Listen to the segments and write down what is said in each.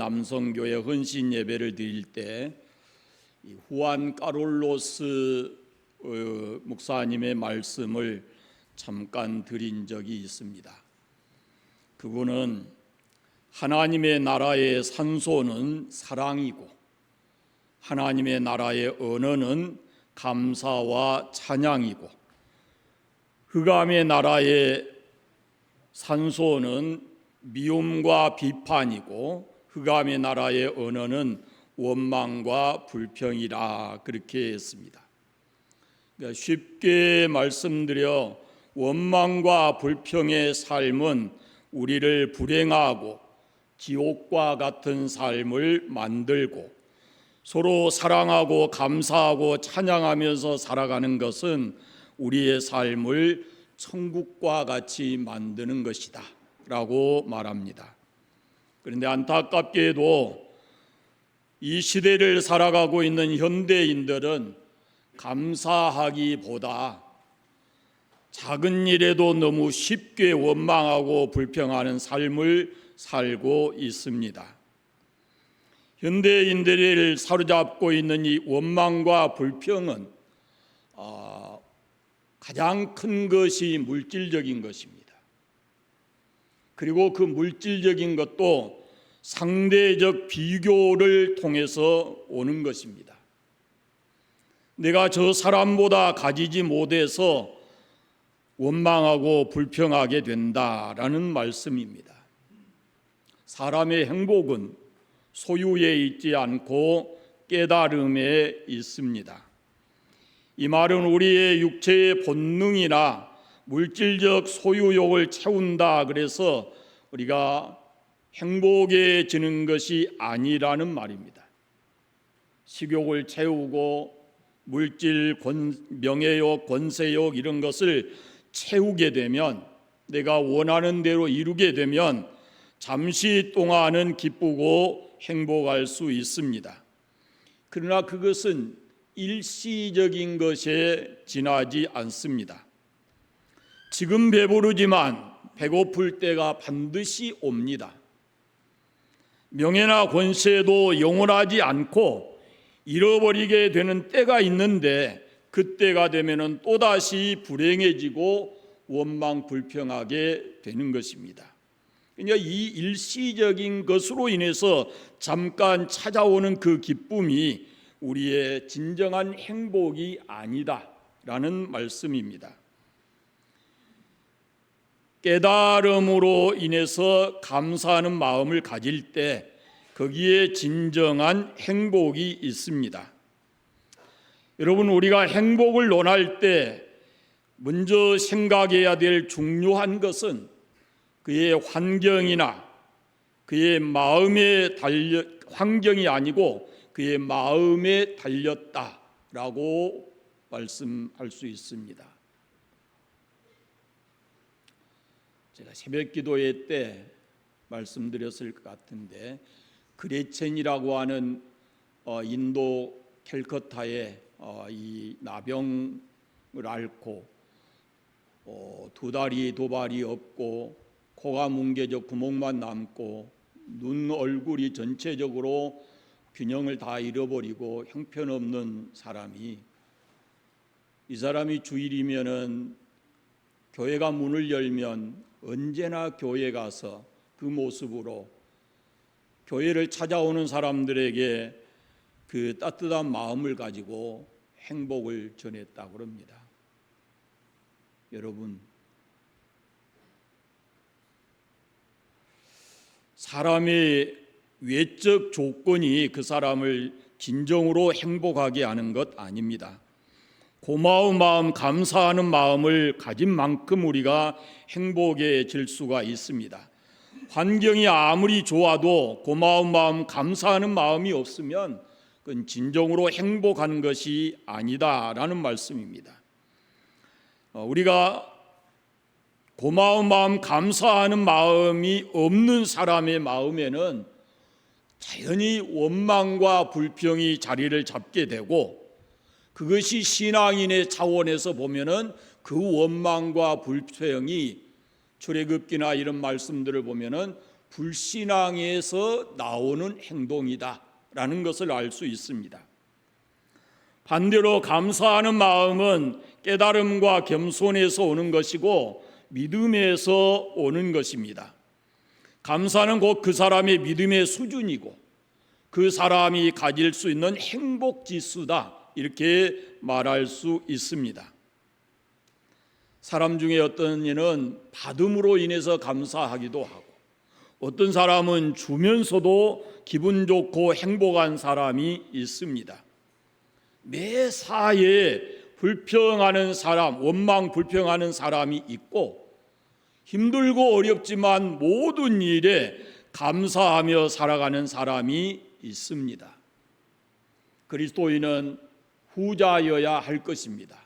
남성교회 헌신 예배를 드릴 때 후안 까롤로스 목사님의 말씀을 잠깐 드린 적이 있습니다. 그분은 하나님의 나라의 산소는 사랑이고 하나님의 나라의 언어는 감사와 찬양이고 흑암의 나라의 산소는 미움과 비판이고 흑암의 나라의 언어는 원망과 불평이라 그렇게 했습니다. 그러니까 쉽게 말씀드려 원망과 불평의 삶은 우리를 불행하고 지옥과 같은 삶을 만들고 서로 사랑하고 감사하고 찬양하면서 살아가는 것은 우리의 삶을 천국과 같이 만드는 것이다 라고 말합니다. 그런데 안타깝게도 이 시대를 살아가고 있는 현대인들은 감사하기보다 작은 일에도 너무 쉽게 원망하고 불평하는 삶을 살고 있습니다. 현대인들을 사로잡고 있는 이 원망과 불평은 가장 큰 것이 물질적인 것입니다. 그리고 그 물질적인 것도 상대적 비교를 통해서 오는 것입니다. 내가 저 사람보다 가지지 못해서 원망하고 불평하게 된다라는 말씀입니다. 사람의 행복은 소유에 있지 않고 깨달음에 있습니다. 이 말은 우리의 육체의 본능이나 물질적 소유욕을 채운다 그래서 우리가 행복해지는 것이 아니라는 말입니다. 식욕을 채우고 물질, 명예욕, 권세욕 이런 것을 채우게 되면 내가 원하는 대로 이루게 되면 잠시 동안은 기쁘고 행복할 수 있습니다. 그러나 그것은 일시적인 것에 지나지 않습니다. 지금 배부르지만 배고플 때가 반드시 옵니다. 명예나 권세도 영원하지 않고 잃어버리게 되는 때가 있는데 그때가 되면은 또다시 불행해지고 원망 불평하게 되는 것입니다. 그러니까 이 일시적인 것으로 인해서 잠깐 찾아오는 그 기쁨이 우리의 진정한 행복이 아니다라는 말씀입니다. 깨달음으로 인해서 감사하는 마음을 가질 때 거기에 진정한 행복이 있습니다. 여러분, 우리가 행복을 논할 때 먼저 생각해야 될 중요한 것은 그의 환경이나 그의 마음에 환경이 아니고 그의 마음에 달렸다라고 말씀할 수 있습니다. 제가 새벽 기도회 때 말씀드렸을 것 같은데 그레첸이라고 하는 인도 캘커타의 이 나병을 앓고 두 다리 두 발이 없고 코가 뭉개져 구멍만 남고 눈 얼굴이 전체적으로 균형을 다 잃어버리고 형편없는 사람이 이 사람이 주일이면은 교회가 문을 열면 언제나 교회 가서 그 모습으로 교회를 찾아오는 사람들에게 그 따뜻한 마음을 가지고 행복을 전했다고 합니다. 여러분, 사람의 외적 조건이 그 사람을 진정으로 행복하게 하는 것 아닙니다. 고마운 마음, 감사하는 마음을 가진 만큼 우리가 행복해질 수가 있습니다. 환경이 아무리 좋아도 고마운 마음, 감사하는 마음이 없으면 그건 진정으로 행복한 것이 아니다라는 말씀입니다. 우리가 고마운 마음, 감사하는 마음이 없는 사람의 마음에는 자연히 원망과 불평이 자리를 잡게 되고 그것이 신앙인의 차원에서 보면은 그 원망과 불평이 출애굽기나 이런 말씀들을 보면은 불신앙에서 나오는 행동이다라는 것을 알 수 있습니다. 반대로 감사하는 마음은 깨달음과 겸손에서 오는 것이고 믿음에서 오는 것입니다. 감사는 곧 그 사람의 믿음의 수준이고 그 사람이 가질 수 있는 행복 지수다, 이렇게 말할 수 있습니다. 사람 중에 어떤 이는 받음으로 인해서 감사하기도 하고 어떤 사람은 주면서도 기분 좋고 행복한 사람이 있습니다. 매사에 불평하는 사람, 원망 불평하는 사람이 있고 힘들고 어렵지만 모든 일에 감사하며 살아가는 사람이 있습니다. 그리스도인은 후자여야 할 것입니다.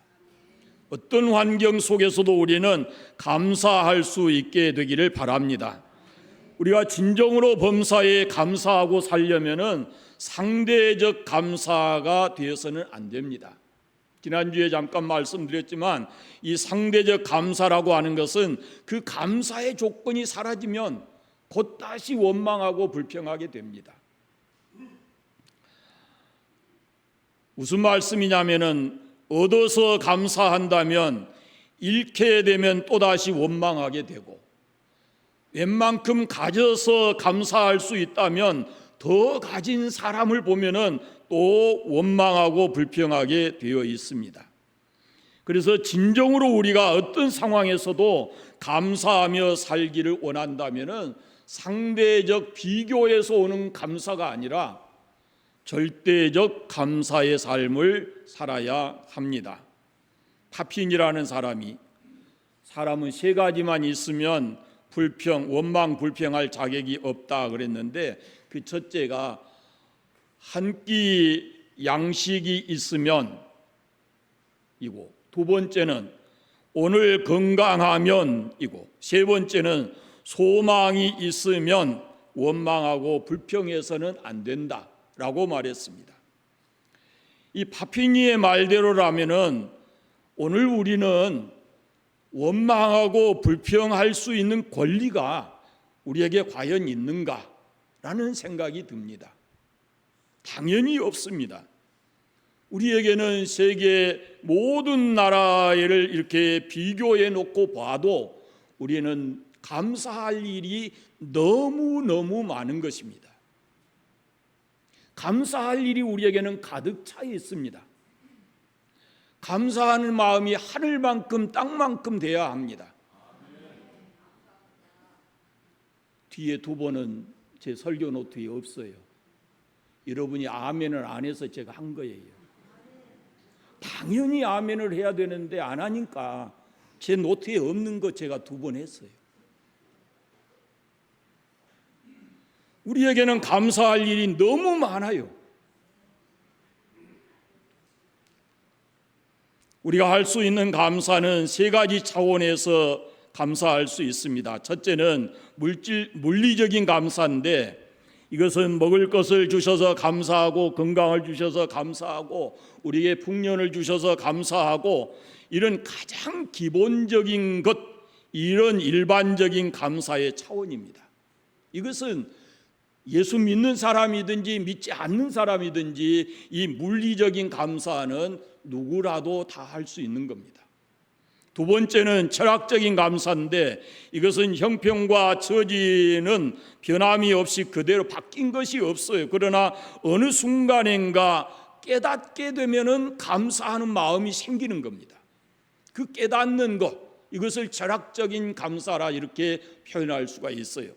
어떤 환경 속에서도 우리는 감사할 수 있게 되기를 바랍니다. 우리가 진정으로 범사에 감사하고 살려면은 상대적 감사가 되어서는 안 됩니다. 지난주에 잠깐 말씀드렸지만 이 상대적 감사라고 하는 것은 그 감사의 조건이 사라지면 곧 다시 원망하고 불평하게 됩니다. 무슨 말씀이냐면은 얻어서 감사한다면 잃게 되면 또다시 원망하게 되고 웬만큼 가져서 감사할 수 있다면 더 가진 사람을 보면은 또 원망하고 불평하게 되어 있습니다. 그래서 진정으로 우리가 어떤 상황에서도 감사하며 살기를 원한다면은 상대적 비교에서 오는 감사가 아니라 절대적 감사의 삶을 살아야 합니다. 파핀이라는 사람은 세 가지만 있으면 원망 불평할 자격이 없다 그랬는데 그 첫째가 한 끼 양식이 있으면 이고, 두 번째는 오늘 건강하면 이고, 세 번째는 소망이 있으면 원망하고 불평해서는 안 된다라고 말했습니다. 이 파피니의 말대로라면은 오늘 우리는 원망하고 불평할 수 있는 권리가 우리에게 과연 있는가라는 생각이 듭니다. 당연히 없습니다. 우리에게는 세계 모든 나라를 이렇게 비교해 놓고 봐도 우리는 감사할 일이 너무너무 많은 것입니다. 감사할 일이 우리에게는 가득 차 있습니다. 감사하는 마음이 하늘만큼 땅만큼 돼야 합니다. 뒤에 두 번은 제 설교 노트에 없어요. 여러분이 아멘을 안 해서 제가 한 거예요. 당연히 아멘을 해야 되는데 안 하니까 제 노트에 없는 거 제가 두 번 했어요. 우리에게는 감사할 일이 너무 많아요. 우리가 할 수 있는 감사는 세 가지 차원에서 감사할 수 있습니다. 첫째는 물리적인 감사인데 이것은 먹을 것을 주셔서 감사하고 건강을 주셔서 감사하고 우리에게 풍년을 주셔서 감사하고 이런 가장 기본적인 것, 이런 일반적인 감사의 차원입니다. 이것은 예수 믿는 사람이든지 믿지 않는 사람이든지 이 물리적인 감사는 누구라도 다 할 수 있는 겁니다. 두 번째는 철학적인 감사인데 이것은 형편과 처지는 변함이 없이 그대로 바뀐 것이 없어요. 그러나 어느 순간인가 깨닫게 되면은 감사하는 마음이 생기는 겁니다. 그 깨닫는 것, 이것을 철학적인 감사라 이렇게 표현할 수가 있어요.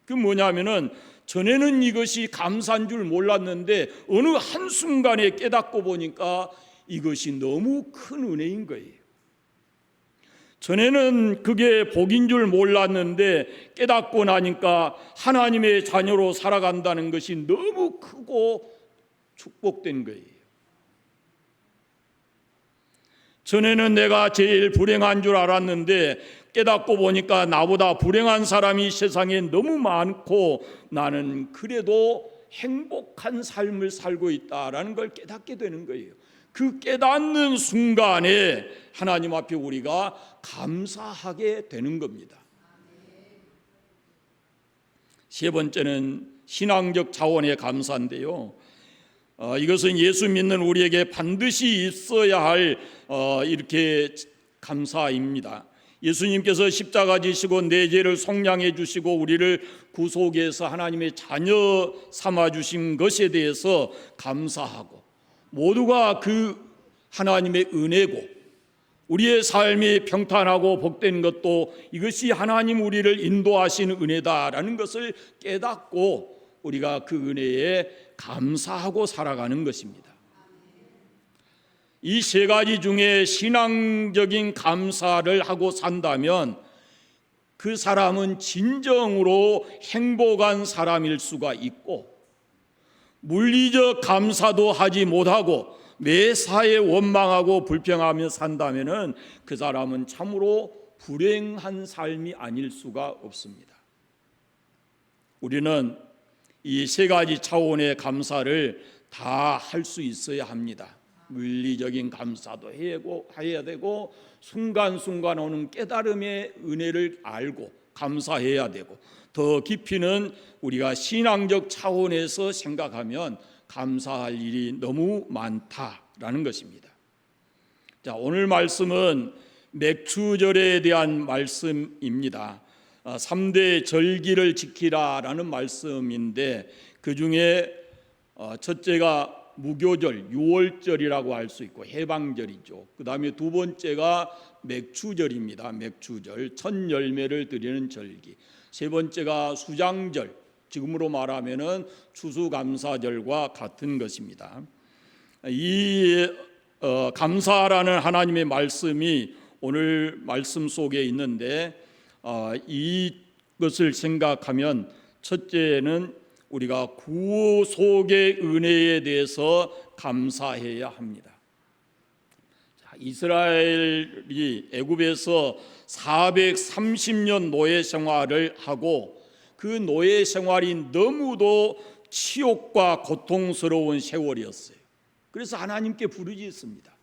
그 뭐냐면은 전에는 이것이 감사한 줄 몰랐는데 어느 한순간에 깨닫고 보니까 이것이 너무 큰 은혜인 거예요. 전에는 그게 복인 줄 몰랐는데 깨닫고 나니까 하나님의 자녀로 살아간다는 것이 너무 크고 축복된 거예요. 전에는 내가 제일 불행한 줄 알았는데 깨닫고 보니까 나보다 불행한 사람이 세상에 너무 많고 나는 그래도 행복한 삶을 살고 있다라는 걸 깨닫게 되는 거예요. 그 깨닫는 순간에 하나님 앞에 우리가 감사하게 되는 겁니다. 세 번째는 신앙적 차원의 감사인데요. 이것은 예수 믿는 우리에게 반드시 있어야 할 이렇게 감사입니다. 예수님께서 십자가 지시고 내 죄를 속량해 주시고 우리를 구속해서 하나님의 자녀 삼아 주신 것에 대해서 감사하고, 모두가 그 하나님의 은혜고 우리의 삶이 평탄하고 복된 것도 이것이 하나님 우리를 인도하시는 은혜다라는 것을 깨닫고 우리가 그 은혜에 감사하고 살아가는 것입니다. 이 세 가지 중에 신앙적인 감사를 하고 산다면 그 사람은 진정으로 행복한 사람일 수가 있고, 물리적 감사도 하지 못하고 매사에 원망하고 불평하며 산다면은 그 사람은 참으로 불행한 삶이 아닐 수가 없습니다. 우리는 이 세 가지 차원의 감사를 다 할 수 있어야 합니다. 물리적인 감사도 해야 되고, 순간순간 오는 깨달음의 은혜를 알고 감사해야 되고, 더 깊이는 우리가 신앙적 차원에서 생각하면 감사할 일이 너무 많다라는 것입니다. 자, 오늘 말씀은 맥추절에 대한 말씀입니다. 3대 절기를 지키라라는 말씀인데, 그 중에 첫째가 무교절, 유월절이라고 할 수 있고 해방절이죠. 그 다음에 두 번째가 맥추절입니다. 맥추절, 첫 열매를 드리는 절기. 세 번째가 수장절, 지금으로 말하면은 추수감사절과 같은 것입니다. 이 감사라는 하나님의 말씀이 오늘 말씀 속에 있는데, 이것을 생각하면 첫째는 우리가 구속의 은혜에 대해서 감사해야 합니다. 이스라엘이 애굽에서 430년 노예 생활을 하고, 그 노예 생활이 너무도 치욕과 고통스러운 세월이었어요. 그래서 하나님께 부르짖습니다.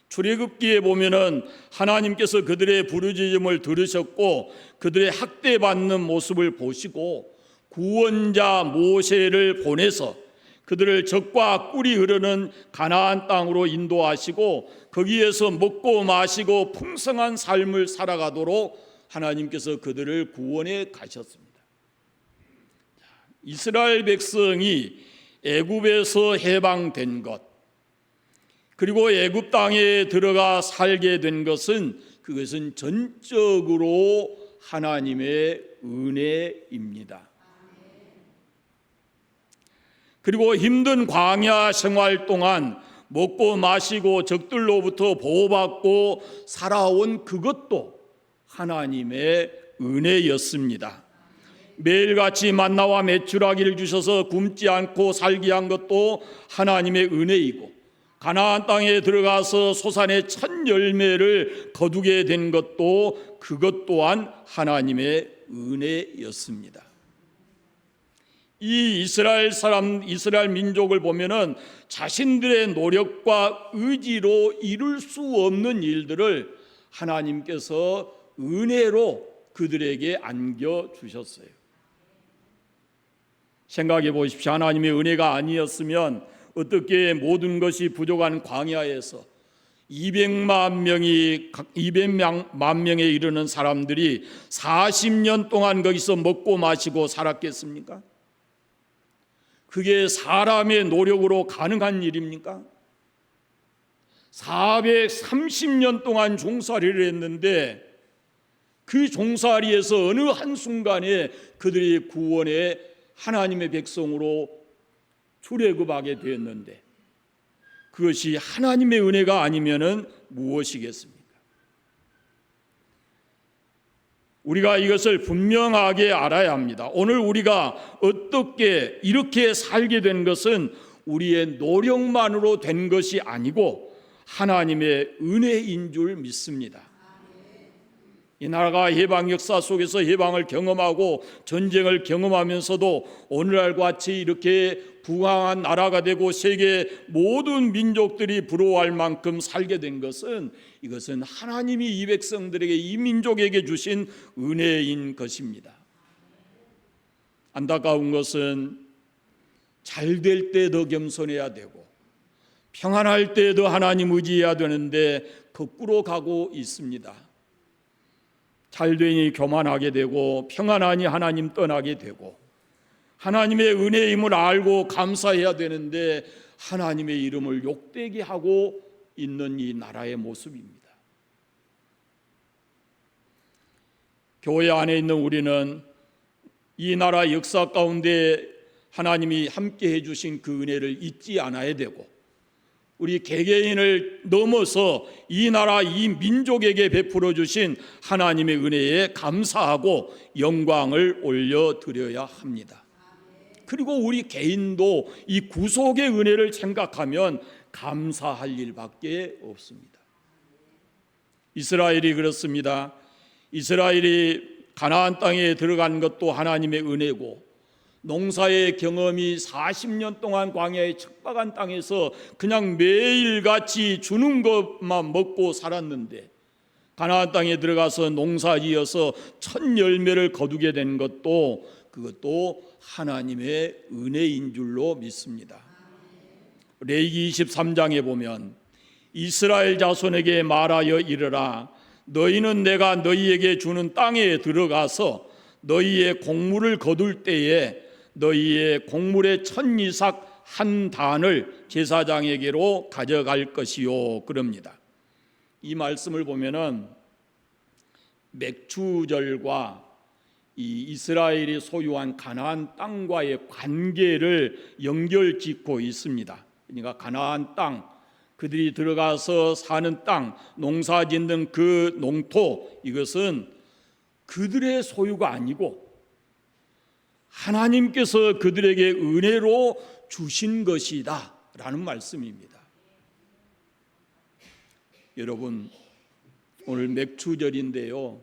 출애굽기에 보면은 하나님께서 그들의 부르짖음을 들으셨고 그들의 학대받는 모습을 보시고 구원자 모세를 보내서 그들을 젖과 꿀이 흐르는 가나안 땅으로 인도하시고 거기에서 먹고 마시고 풍성한 삶을 살아가도록 하나님께서 그들을 구원해 가셨습니다. 이스라엘 백성이 애굽에서 해방된 것, 그리고 애굽 땅에 들어가 살게 된 것은, 그것은 전적으로 하나님의 은혜입니다. 그리고 힘든 광야 생활 동안 먹고 마시고 적들로부터 보호받고 살아온 그것도 하나님의 은혜였습니다. 매일같이 만나와 메추라기를 주셔서 굶지 않고 살게 한 것도 하나님의 은혜이고, 가나안 땅에 들어가서 소산의 첫 열매를 거두게 된 것도 그것 또한 하나님의 은혜였습니다. 이 이스라엘 민족을 보면은 자신들의 노력과 의지로 이룰 수 없는 일들을 하나님께서 은혜로 그들에게 안겨 주셨어요. 생각해 보십시오. 하나님의 은혜가 아니었으면 어떻게 모든 것이 부족한 광야에서 200만 명에 이르는 사람들이 40년 동안 거기서 먹고 마시고 살았겠습니까? 그게 사람의 노력으로 가능한 일입니까? 430년 동안 종살이를 했는데 그 종살이에서 어느 한순간에 그들이 구원의 하나님의 백성으로 출애굽하게 되었는데, 그것이 하나님의 은혜가 아니면은 무엇이겠습니까? 우리가 이것을 분명하게 알아야 합니다. 오늘 우리가 어떻게 이렇게 살게 된 것은 우리의 노력만으로 된 것이 아니고 하나님의 은혜인 줄 믿습니다. 이 나라가 해방 역사 속에서 해방을 경험하고 전쟁을 경험하면서도 오늘날과 같이 이렇게 부강한 나라가 되고 세계 모든 민족들이 부러워할 만큼 살게 된 것은, 이것은 하나님이 이 백성들에게, 이 민족에게 주신 은혜인 것입니다. 안타까운 것은 잘 될 때 더 겸손해야 되고 평안할 때 더 하나님 의지해야 되는데 거꾸로 가고 있습니다. 잘 되니 교만하게 되고 평안하니 하나님 떠나게 되고 하나님의 은혜임을 알고 감사해야 되는데 하나님의 이름을 욕되게 하고 있는 이 나라의 모습입니다. 교회 안에 있는 우리는 이 나라 역사 가운데 하나님이 함께 해주신 그 은혜를 잊지 않아야 되고 우리 개개인을 넘어서 이 나라 이 민족에게 베풀어 주신 하나님의 은혜에 감사하고 영광을 올려드려야 합니다. 그리고 우리 개인도 이 구속의 은혜를 생각하면 감사할 일밖에 없습니다. 이스라엘이 그렇습니다. 이스라엘이 가나안 땅에 들어간 것도 하나님의 은혜고 농사의 경험이 40년 동안 광야의 척박한 땅에서 그냥 매일같이 주는 것만 먹고 살았는데 가나안 땅에 들어가서 농사지어서 첫 열매를 거두게 된 것도 그것도 하나님의 은혜인 줄로 믿습니다. 레위기 23장에 보면 이스라엘 자손에게 말하여 이르라 너희는 내가 너희에게 주는 땅에 들어가서 너희의 곡물을 거둘 때에 너희의 곡물의 첫 이삭 한 단을 제사장에게로 가져갈 것이요 그럽니다. 이 말씀을 보면은 맥추절과 이 이스라엘이 소유한 가나안 땅과의 관계를 연결짓고 있습니다. 그러니까 가나안 땅, 그들이 들어가서 사는 땅, 농사짓는 그 농토, 이것은 그들의 소유가 아니고 하나님께서 그들에게 은혜로 주신 것이다 라는 말씀입니다. 여러분, 오늘 맥추절인데요,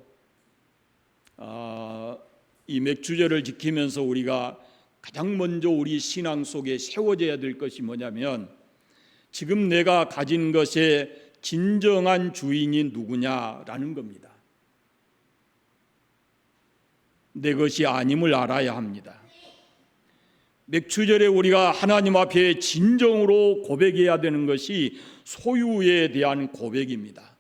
이 맥추절을 지키면서 우리가 가장 먼저 우리 신앙 속에 세워져야 될 것이 뭐냐면 지금 내가 가진 것의 진정한 주인이 누구냐라는 겁니다. 내 것이 아님을 알아야 합니다. 맥추절에 우리가 하나님 앞에 진정으로 고백해야 되는 것이 소유에 대한 고백입니다.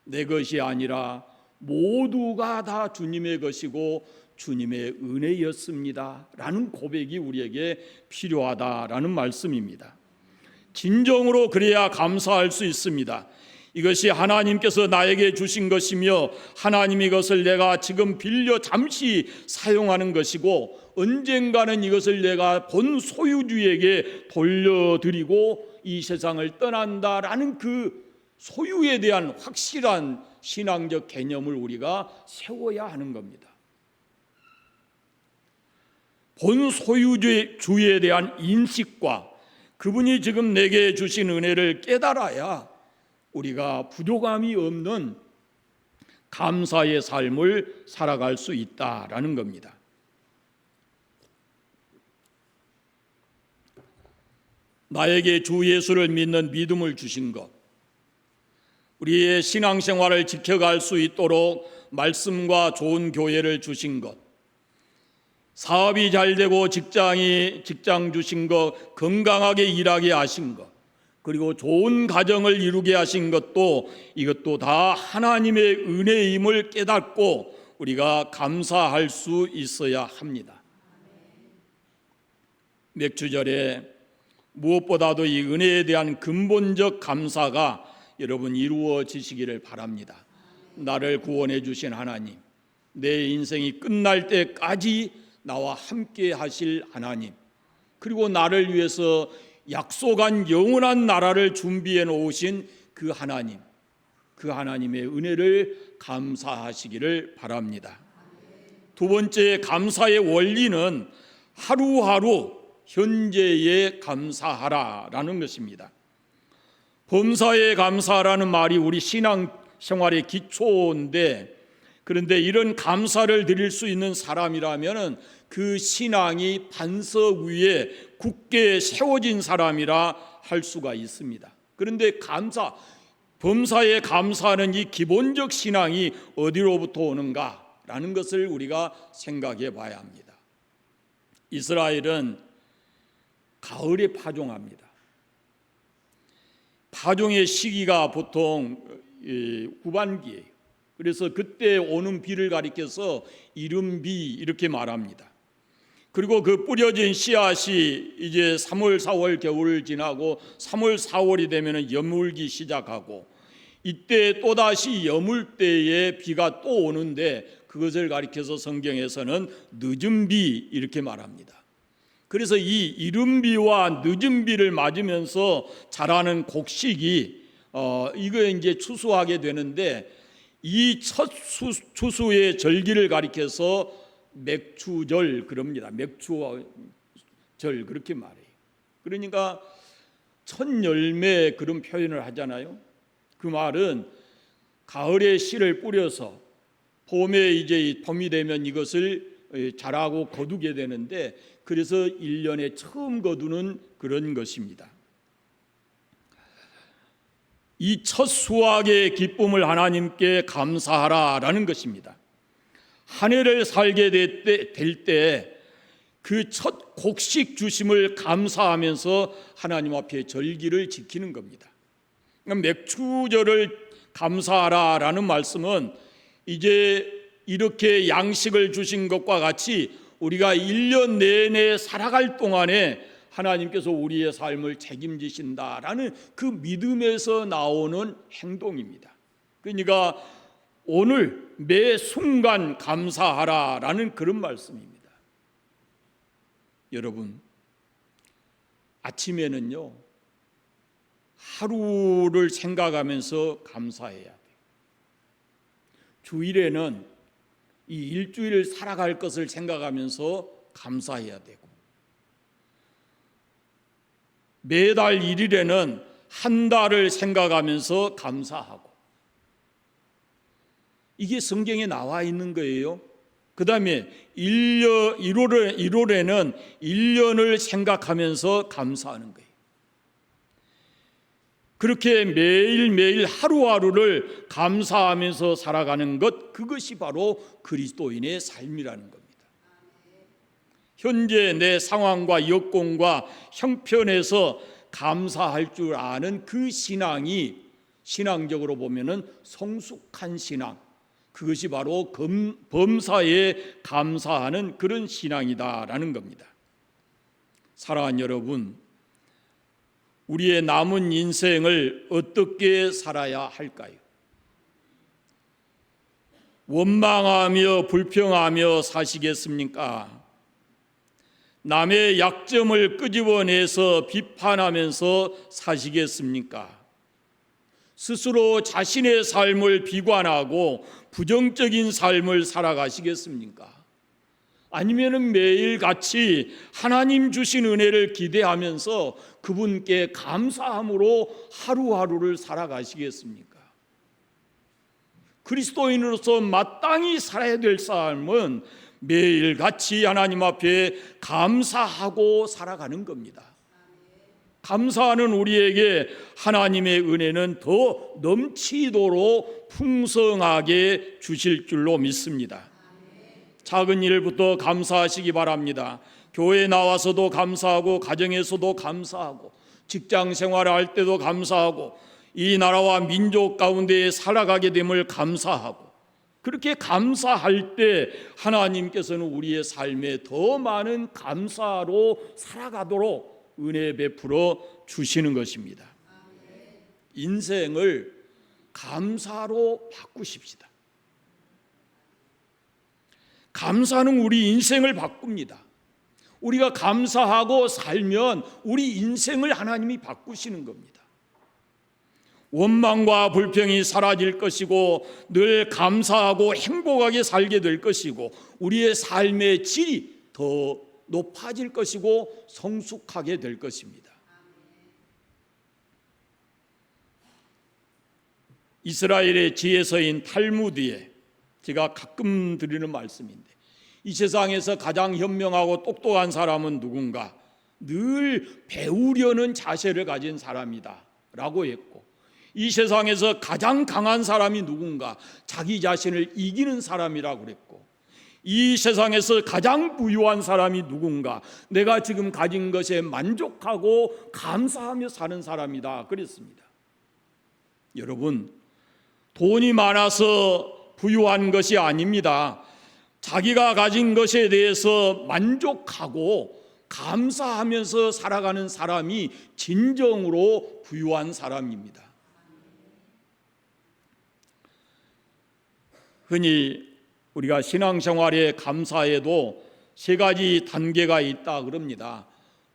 내 것이 아니라 모두가 다 주님의 것이고 주님의 은혜였습니다 라는 고백이 우리에게 필요하다라는 말씀입니다. 진정으로 그래야 감사할 수 있습니다. 이것이 하나님께서 나에게 주신 것이며 하나님 이것을 내가 지금 빌려 잠시 사용하는 것이고 언젠가는 이것을 내가 본 소유주에게 돌려드리고 이 세상을 떠난다라는 그 소유에 대한 확실한 신앙적 개념을 우리가 세워야 하는 겁니다. 본 소유주에 대한 인식과 그분이 지금 내게 주신 은혜를 깨달아야 우리가 부족함이 없는 감사의 삶을 살아갈 수 있다라는 겁니다. 나에게 주 예수를 믿는 믿음을 주신 것, 우리의 신앙생활을 지켜갈 수 있도록 말씀과 좋은 교회를 주신 것, 사업이 잘 되고 직장 주신 것, 건강하게 일하게 하신 것, 그리고 좋은 가정을 이루게 하신 것도 이것도 다 하나님의 은혜임을 깨닫고 우리가 감사할 수 있어야 합니다. 맥주절에 무엇보다도 이 은혜에 대한 근본적 감사가 여러분 이루어지시기를 바랍니다. 나를 구원해 주신 하나님, 내 인생이 끝날 때까지 나와 함께 하실 하나님, 그리고 나를 위해서 약속한 영원한 나라를 준비해 놓으신 그 하나님, 그 하나님의 은혜를 감사하시기를 바랍니다. 두 번째, 감사의 원리는 하루하루 현재에 감사하라라는 것입니다. 범사에 감사라는 말이 우리 신앙생활의 기초인데, 그런데 이런 감사를 드릴 수 있는 사람이라면 그 신앙이 반석 위에 굳게 세워진 사람이라 할 수가 있습니다. 그런데 범사에 감사하는 이 기본적 신앙이 어디로부터 오는가라는 것을 우리가 생각해 봐야 합니다. 이스라엘은 가을에 파종합니다. 파종의 시기가 보통 후반기예요. 그래서 그때 오는 비를 가리켜서 이른비 이렇게 말합니다. 그리고 그 뿌려진 씨앗이 이제 3월, 4월 겨울을 지나고 3월, 4월이 되면 여물기 시작하고, 이때 또다시 여물 때에 비가 또 오는데 그것을 가리켜서 성경에서는 늦은 비 이렇게 말합니다. 그래서 이 이른 비와 늦은 비를 맞으면서 자라는 곡식이 이거 이제 추수하게 되는데, 이 첫 추수의 절기를 가리켜서 맥추절 그럽니다. 맥추절 그렇게 말해요. 그러니까 첫 열매 그런 표현을 하잖아요. 그 말은 가을에 씨를 뿌려서 봄에 이제 봄이 되면 이것을 자라고 거두게 되는데, 그래서 1년에 처음 거두는 그런 것입니다. 이 첫 수확의 기쁨을 하나님께 감사하라라는 것입니다. 한 해를 살게 될 때 그 첫 곡식 주심을 감사하면서 하나님 앞에 절기를 지키는 겁니다. 맥추절을 감사하라라는 말씀은 이제 이렇게 양식을 주신 것과 같이 우리가 1년 내내 살아갈 동안에 하나님께서 우리의 삶을 책임지신다라는 그 믿음에서 나오는 행동입니다. 그러니까 오늘 매 순간 감사하라라는 그런 말씀입니다. 여러분, 아침에는요, 하루를 생각하면서 감사해야 돼요. 주일에는 이 일주일을 살아갈 것을 생각하면서 감사해야 되고, 매달 1일에는 한 달을 생각하면서 감사하고, 이게 성경에 나와 있는 거예요. 그 다음에 1월에는 1년을 생각하면서 감사하는 거예요. 그렇게 매일매일 하루하루를 감사하면서 살아가는 것, 그것이 바로 그리스도인의 삶이라는 겁니다. 현재 내 상황과 여건과 형편에서 감사할 줄 아는 그 신앙이 신앙적으로 보면은 성숙한 신앙, 그것이 바로 범사에 감사하는 그런 신앙이다라는 겁니다. 사랑하는 여러분, 우리의 남은 인생을 어떻게 살아야 할까요? 원망하며 불평하며 사시겠습니까? 남의 약점을 끄집어내서 비판하면서 사시겠습니까? 스스로 자신의 삶을 비관하고 부정적인 삶을 살아가시겠습니까? 아니면은 매일같이 하나님 주신 은혜를 기대하면서 그분께 감사함으로 하루하루를 살아가시겠습니까? 그리스도인으로서 마땅히 살아야 될 삶은 매일같이 하나님 앞에 감사하고 살아가는 겁니다. 감사하는 우리에게 하나님의 은혜는 더 넘치도록 풍성하게 주실 줄로 믿습니다. 작은 일부터 감사하시기 바랍니다. 교회에 나와서도 감사하고, 가정에서도 감사하고, 직장 생활을 할 때도 감사하고, 이 나라와 민족 가운데 살아가게 됨을 감사하고, 그렇게 감사할 때 하나님께서는 우리의 삶에 더 많은 감사로 살아가도록 은혜 베풀어 주시는 것입니다. 인생을 감사로 바꾸십시다. 감사는 우리 인생을 바꿉니다. 우리가 감사하고 살면 우리 인생을 하나님이 바꾸시는 겁니다. 원망과 불평이 사라질 것이고, 늘 감사하고 행복하게 살게 될 것이고, 우리의 삶의 질이 더 높아질 것이고 성숙하게 될 것입니다. 이스라엘의 지혜서인 탈무드에 제가 가끔 드리는 말씀인데, 이 세상에서 가장 현명하고 똑똑한 사람은 누군가? 늘 배우려는 자세를 가진 사람이다 라고 했고, 이 세상에서 가장 강한 사람이 누군가? 자기 자신을 이기는 사람이라고 그랬고, 이 세상에서 가장 부유한 사람이 누군가? 내가 지금 가진 것에 만족하고 감사하며 사는 사람이다 그랬습니다. 여러분, 돈이 많아서 부유한 것이 아닙니다. 자기가 가진 것에 대해서 만족하고 감사하면서 살아가는 사람이 진정으로 부유한 사람입니다. 흔히 우리가 신앙생활의 감사에도 세 가지 단계가 있다 그럽니다.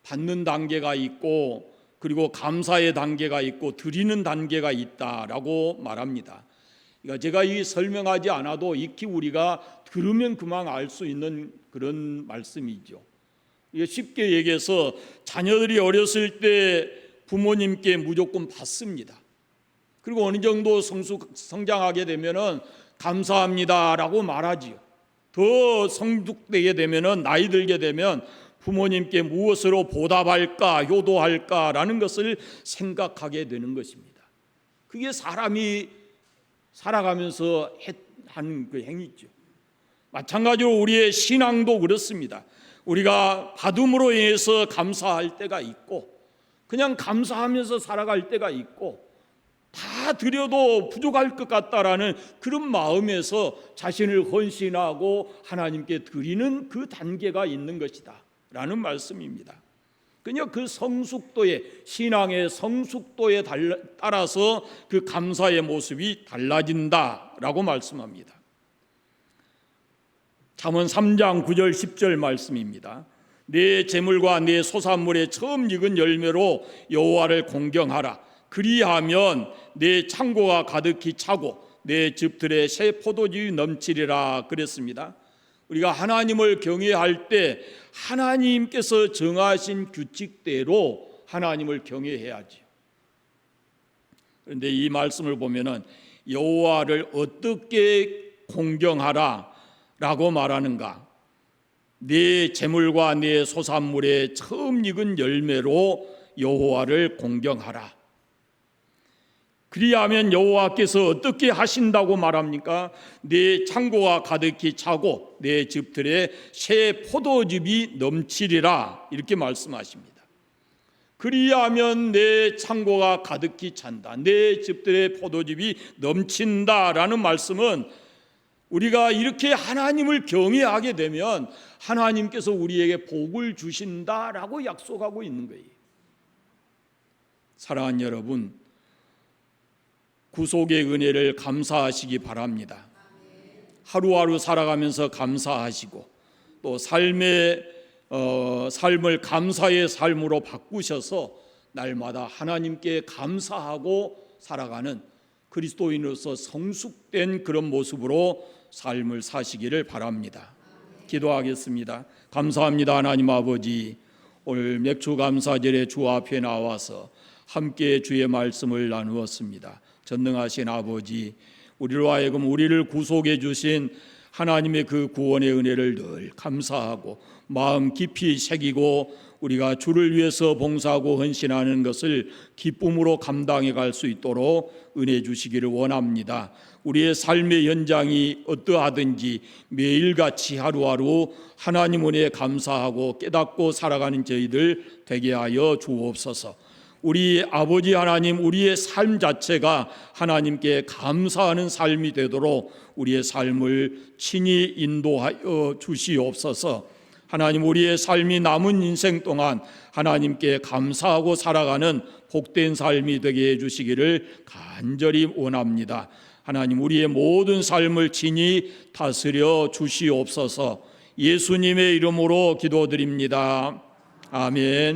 받는 단계가 있고, 그리고 감사의 단계가 있고, 드리는 단계가 있다라고 말합니다. 그러니까 제가 이 설명하지 않아도 익히 우리가 들으면 그만 알 수 있는 그런 말씀이죠. 이게 쉽게 얘기해서 자녀들이 어렸을 때 부모님께 무조건 받습니다. 그리고 어느 정도 성장하게 되면은 감사합니다라고 말하지요. 더 성숙되게 되면은, 나이 들게 되면 부모님께 무엇으로 보답할까, 효도할까라는 것을 생각하게 되는 것입니다. 그게 사람이 살아가면서 하는 그 행위죠. 마찬가지로 우리의 신앙도 그렇습니다. 우리가 받음으로 인해서 감사할 때가 있고, 그냥 감사하면서 살아갈 때가 있고, 다 드려도 부족할 것 같다라는 그런 마음에서 자신을 헌신하고 하나님께 드리는 그 단계가 있는 것이다 라는 말씀입니다. 그냥 그 성숙도에, 신앙의 성숙도에 따라서 그 감사의 모습이 달라진다라고 말씀합니다. 잠언 3장 9절 10절 말씀입니다. 내 재물과 내 소산물의 처음 익은 열매로 여호와를 공경하라. 그리하면 내 창고가 가득히 차고 내 즙들에 새 포도즙이 넘치리라 그랬습니다. 우리가 하나님을 경외할 때 하나님께서 정하신 규칙대로 하나님을 경외해야지. 그런데 이 말씀을 보면은 여호와를 어떻게 공경하라 라고 말하는가? 네 재물과 네 소산물의 처음 익은 열매로 여호와를 공경하라. 그리하면 여호와께서 어떻게 하신다고 말합니까? 네 창고가 가득히 차고 네 즙들에 새 포도즙이 넘치리라 이렇게 말씀하십니다. 그리하면 내 창고가 가득히 찬다, 내 즙들의 포도즙이 넘친다라는 말씀은 우리가 이렇게 하나님을 경외하게 되면 하나님께서 우리에게 복을 주신다라고 약속하고 있는 거예요. 사랑하는 여러분, 구속의 은혜를 감사하시기 바랍니다. 하루하루 살아가면서 감사하시고 또 삶을 감사의 삶으로 바꾸셔서 날마다 하나님께 감사하고 살아가는 그리스도인으로서 성숙된 그런 모습으로 삶을 사시기를 바랍니다. 기도하겠습니다. 감사합니다. 하나님 아버지, 오늘 맥주 감사절에 주 앞에 나와서 함께 주의 말씀을 나누었습니다. 전능하신 아버지, 우리로 하여금 우리를 구속해 주신 하나님의 그 구원의 은혜를 늘 감사하고 마음 깊이 새기고 우리가 주를 위해서 봉사하고 헌신하는 것을 기쁨으로 감당해 갈 수 있도록 은혜 주시기를 원합니다. 우리의 삶의 현장이 어떠하든지 매일같이 하루하루 하나님 은혜에 감사하고 깨닫고 살아가는 저희들 되게 하여 주옵소서. 우리 아버지 하나님, 우리의 삶 자체가 하나님께 감사하는 삶이 되도록 우리의 삶을 친히 인도하여 주시옵소서. 하나님, 우리의 삶이 남은 인생 동안 하나님께 감사하고 살아가는 복된 삶이 되게 해주시기를 간절히 원합니다. 하나님, 우리의 모든 삶을 친히 다스려 주시옵소서. 예수님의 이름으로 기도드립니다. 아멘.